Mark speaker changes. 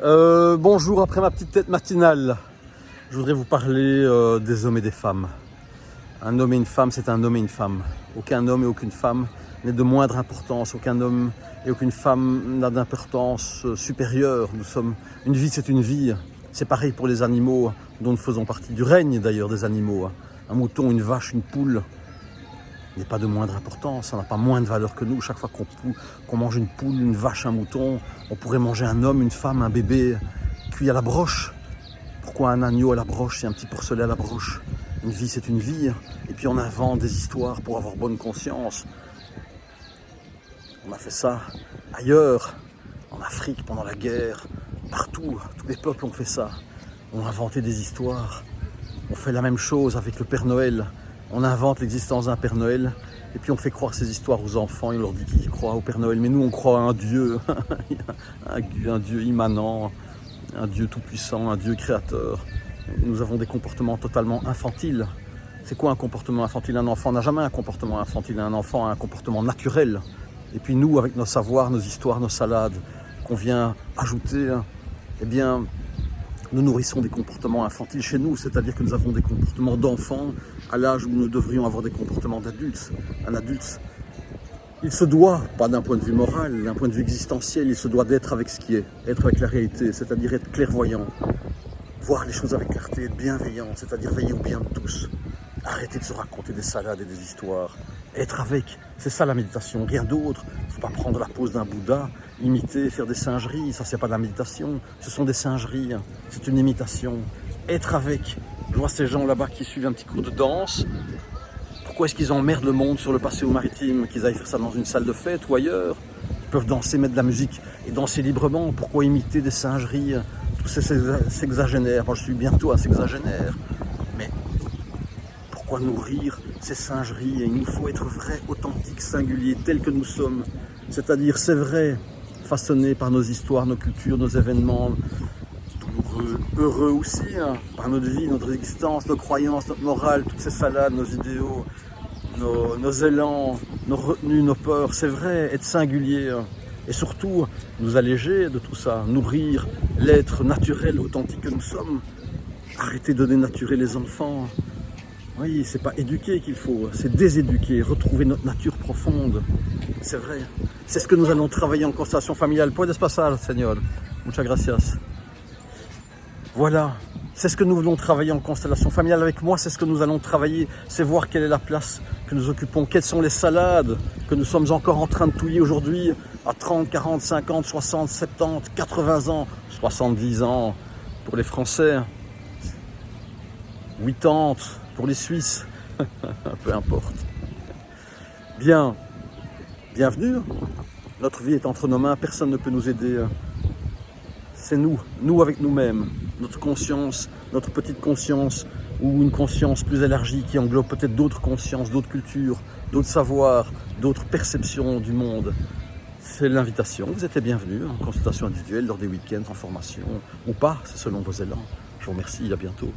Speaker 1: Bonjour, après ma petite tête matinale, je voudrais vous parler des hommes et des femmes. Un homme et une femme, c'est un homme et une femme. Aucun homme et aucune femme n'est de moindre importance. Aucun homme et aucune femme n'a d'importance supérieure. Une vie, c'est une vie. C'est pareil pour les animaux dont nous faisons partie, du règne d'ailleurs des animaux. Un mouton, une vache, une poule n'est pas de moindre importance, ça n'a pas moins de valeur que nous. Chaque fois qu'on mange une poule, une vache, un mouton, on pourrait manger un homme, une femme, un bébé cuit à la broche. Pourquoi un agneau à la broche et un petit porcelet à la broche? Une vie, c'est une vie. Et puis on invente des histoires pour avoir bonne conscience. On a fait ça ailleurs, en Afrique, pendant la guerre, partout. Tous les peuples ont fait ça. On a inventé des histoires. On fait la même chose avec le Père Noël. On invente l'existence d'un Père Noël et puis on fait croire ces histoires aux enfants et on leur dit qu'ils croient au Père Noël. Mais nous, on croit à un Dieu, un Dieu immanent, un Dieu tout-puissant, un Dieu créateur. Nous avons des comportements totalement infantiles. C'est quoi un comportement infantile? Un enfant n'a jamais un comportement infantile. Un enfant a un comportement naturel. Et puis nous, avec nos savoirs, nos histoires, nos salades qu'on vient ajouter, eh bien, nous nourrissons des comportements infantiles chez nous, c'est-à-dire que nous avons des comportements d'enfants à l'âge où nous devrions avoir des comportements d'adultes. Un adulte, il se doit, pas d'un point de vue moral, d'un point de vue existentiel, il se doit d'être avec ce qui est, être avec la réalité, c'est-à-dire être clairvoyant, voir les choses avec clarté, être bienveillant, c'est-à-dire veiller au bien de tous. Arrêter de se raconter des salades et des histoires. Être avec, c'est ça la méditation, rien d'autre. Il ne faut pas prendre la pose d'un Bouddha, imiter, faire des singeries, ça c'est pas de la méditation, ce sont des singeries, c'est une imitation. Être avec, je vois ces gens là-bas qui suivent un petit cours de danse. Pourquoi est-ce qu'ils emmerdent le monde sur le Passéo maritime, qu'ils aillent faire ça dans une salle de fête ou ailleurs? Ils peuvent danser, mettre de la musique et danser librement. Pourquoi imiter des singeries? Tous ces sexagénaires, moi je suis bientôt un sexagénaire. Mais pourquoi nourrir ces singeries? Et il nous faut être vrai, authentique, singulier, tel que nous sommes. C'est-à-dire, c'est vrai, façonné par nos histoires, nos cultures, nos événements, douloureux, heureux aussi, par notre vie, notre existence, nos croyances, notre morale, toutes ces salades, nos idéaux, nos élans, nos retenues, nos peurs. C'est vrai, être singulier et surtout nous alléger de tout ça, nourrir l'être naturel, authentique que nous sommes. Arrêter de dénaturer les enfants. Oui, c'est pas éduquer qu'il faut, c'est déséduquer, retrouver notre nature profonde. C'est vrai. C'est ce que nous allons travailler en constellation familiale. Puedes pasar, Señor. Muchas gracias. Voilà. C'est ce que nous voulons travailler en constellation familiale avec moi. C'est ce que nous allons travailler. C'est voir quelle est la place que nous occupons. Quelles sont les salades que nous sommes encore en train de touiller aujourd'hui à 30, 40, 50, 60, 70, 80 ans, 70 ans pour les Français, 80 pour les Suisses. Peu importe. Bien. Bienvenue, notre vie est entre nos mains, personne ne peut nous aider. C'est nous avec nous-mêmes, notre conscience, notre petite conscience ou une conscience plus élargie qui englobe peut-être d'autres consciences, d'autres cultures, d'autres savoirs, d'autres perceptions du monde. C'est l'invitation, vous êtes les bienvenus en consultation individuelle lors des week-ends, en formation ou pas, c'est selon vos élans. Je vous remercie, à bientôt.